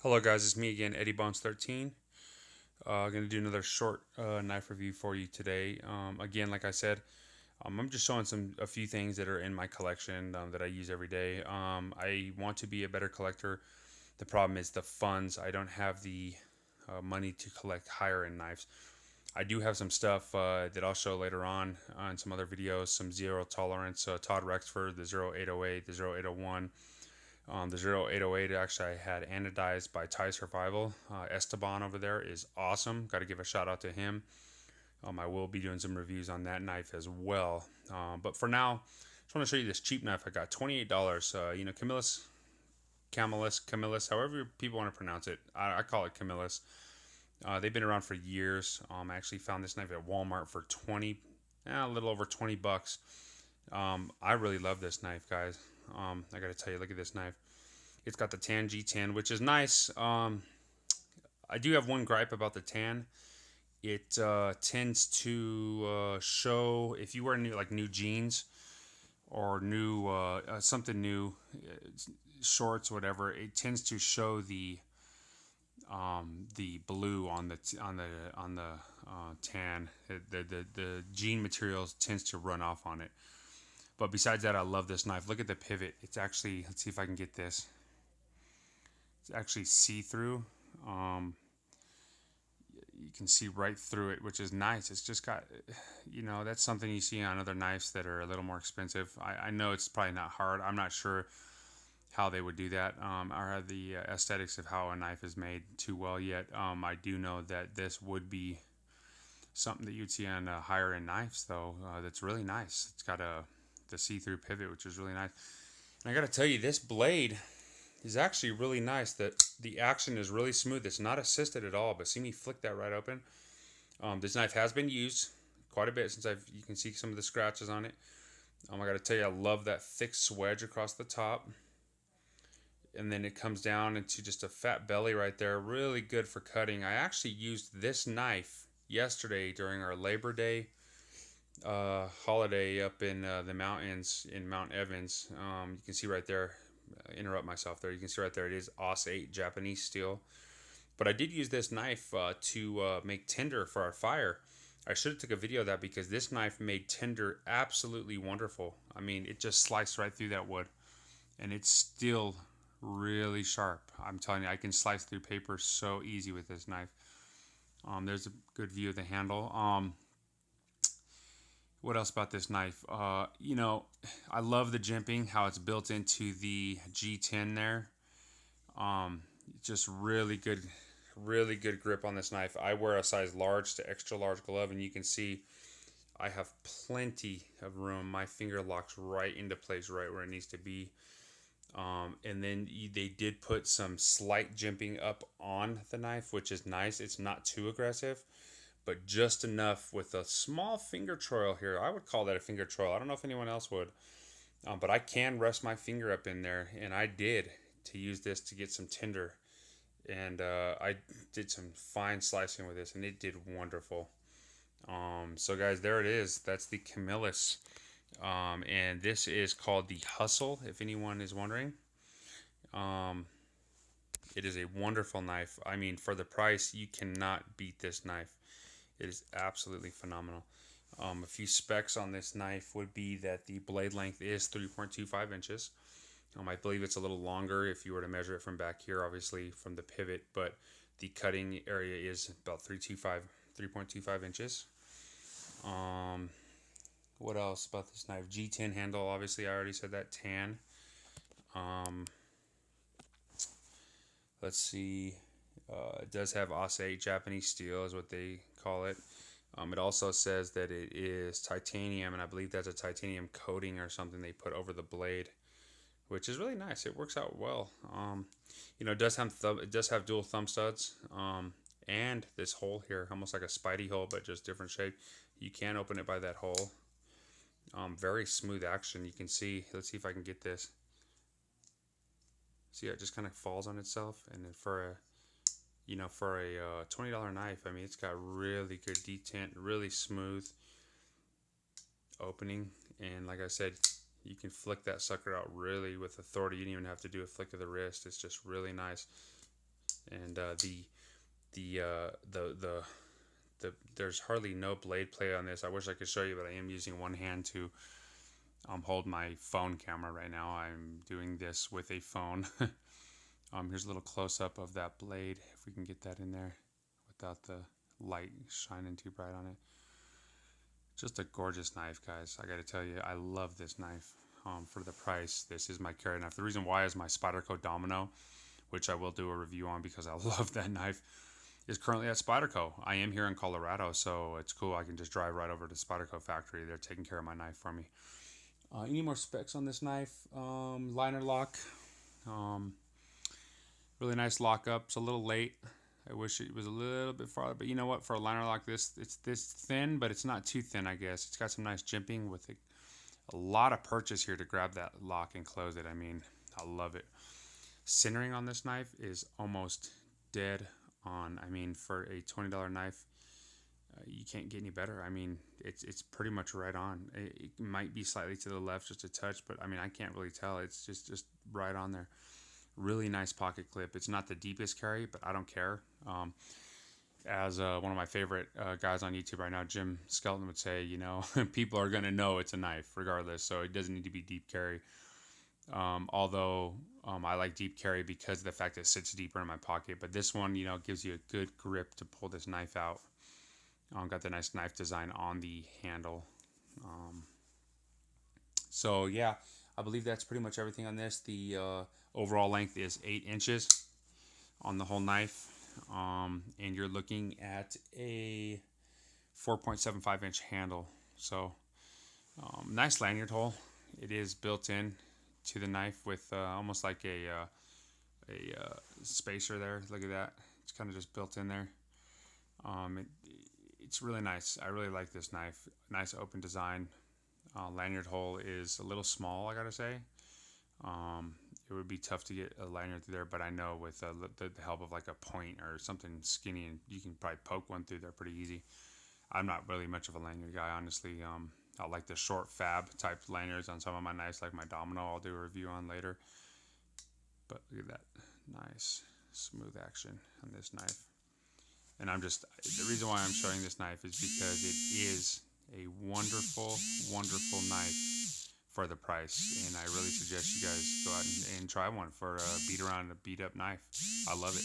Hello guys, it's me again, Eddie Bones 13. I'm going to do another short knife review for you today. Again, like I said, I'm just showing a few things that are in my collection that I use every day. I want to be a better collector. The problem is the funds. I don't have the money to collect higher end knives. I do have some stuff that I'll show later on some other videos, some zero tolerance, Todd Rexford, the 0808, the 0801. The 0808 actually I had anodized by Thai Survival. Esteban over there is awesome. Got to give a shout out to him. I will be doing some reviews on that knife as well. But for now, I just want to show you this cheap knife I got. $28. Camillus, however people want to pronounce it. I call it Camillus. They've been around for years. I actually found this knife at Walmart for a little over 20 bucks. I really love this knife, guys. I got to tell you, look at this knife. It's got the tan G10, which is nice. I do have one gripe about the tan. It tends to show if you wear new jeans or new something new, shorts, whatever. It tends to show the blue on the tan. The jean materials tends to run off on it. But besides that, I love this knife. Look at the pivot. It's actually, let's see if I can get this. It's actually see-through. Um, you can see right through it, which is nice. It's just got, that's something you see on other knives that are a little more expensive. I know it's probably not hard. I'm not sure how they would do that or the aesthetics of how a knife is made too well yet. I do know that this would be something that you'd see on higher end knives, though. That's really nice. It's got the see-through pivot, which is really nice. And I got to tell you, this blade is actually really nice. The action is really smooth. It's not assisted at all, but see me flick that right open. This knife has been used quite a bit since you can see some of the scratches on it. I got to tell you, I love that thick swedge across the top. And then it comes down into just a fat belly right there. Really good for cutting. I actually used this knife yesterday during our Labor Day holiday up in the mountains in Mount Evans. You can see right there, interrupt myself there. You can see right there it is AUS 8 Japanese steel. But I did use this knife to make tinder for our fire. I should have took a video of that because this knife made tinder absolutely wonderful. I mean, it just sliced right through that wood, and it's still really sharp. I'm telling you, I can slice through paper so easy with this knife. There's a good view of the handle. What else about this knife? I love the jimping, how it's built into the G10 there. Just really good grip on this knife. I wear a size large to extra large glove, and you can see I have plenty of room. My finger locks right into place, right where it needs to be. And then they did put some slight jimping up on the knife, which is nice. It's not too aggressive, but just enough with a small finger troil here. I would call that a finger troil. I don't know if anyone else would, but I can rest my finger up in there, and I did to use this to get some tinder. And I did some fine slicing with this, and it did wonderful. So guys, there it is. That's the Camillus. And this is called the Hustle, if anyone is wondering. Um, it is a wonderful knife. I mean, for the price, you cannot beat this knife. It is absolutely phenomenal. A few specs on this knife would be that the blade length is 3.25 inches. I believe it's a little longer if you were to measure it from back here, obviously from the pivot, but the cutting area is about 3.25 inches. What else about this knife? G10 handle, obviously I already said that. Tan. Um, let's see. It does have AUS 8 Japanese steel, is what they call it. It also says that it is titanium, and I believe that's a titanium coating or something they put over the blade, which is really nice. It works out well. It does have dual thumb studs, and this hole here, almost like a Spidey hole, but just different shape. You can open it by that hole. Very smooth action. You can see. Let's see if I can get this. See, it just kind of falls on itself, and then for a $20 knife, I mean, it's got really good detent, really smooth opening, and like I said, you can flick that sucker out really with authority. You don't even have to do a flick of the wrist. It's just really nice. and the there's hardly no blade play on this. I wish I could show you, but I am using one hand to hold my phone camera right now. I'm doing this with a phone. Here's a little close up of that blade, if we can get that in there without the light shining too bright on it. Just a gorgeous knife, guys. I gotta tell you, I love this knife. For the price, this is my carry knife. The reason why is my Spyderco Domino, which I will do a review on because I love that knife, is currently at Spyderco. I am here in Colorado, so it's cool. I can just drive right over to Spyderco factory. They're taking care of my knife for me. Any more specs on this knife? Liner lock. Really nice lockup. It's a little late. I wish it was a little bit farther, but you know what? For a liner lock, it's this thin, but it's not too thin, I guess. It's got some nice jimping with a lot of purchase here to grab that lock and close it. I mean, I love it. Centering on this knife is almost dead on. I mean, for a $20 knife, you can't get any better. I mean, it's pretty much right on. It might be slightly to the left, just a touch, but I mean, I can't really tell. It's just right on there. Really nice pocket clip. It's not the deepest carry, but I don't care. As one of my favorite guys on YouTube right now, Jim Skelton, would say, you know, people are going to know it's a knife regardless, so it doesn't need to be deep carry. Although I like deep carry because of the fact that it sits deeper in my pocket, but this one, you know, gives you a good grip to pull this knife out. Got the nice knife design on the handle. So yeah, I believe that's pretty much everything on this. The overall length is 8 inches on the whole knife. And you're looking at a 4.75 inch handle. So nice lanyard hole. It is built in to the knife with almost like a spacer there. Look at that. It's kind of just built in there. It's really nice. I really like this knife. Nice open design. Lanyard hole is a little small, I gotta say. It would be tough to get a lanyard through there, but I know with the help of like a point or something skinny, and you can probably poke one through there pretty easy. I'm not really much of a lanyard guy, honestly. I like the short fab type lanyards on some of my knives, like my Domino. I'll do a review on later. But look at that, nice smooth action on this knife. And the reason why I'm showing this knife is because it is a wonderful, wonderful knife for the price, and I really suggest you guys go out and try one for a beat up knife. I love it.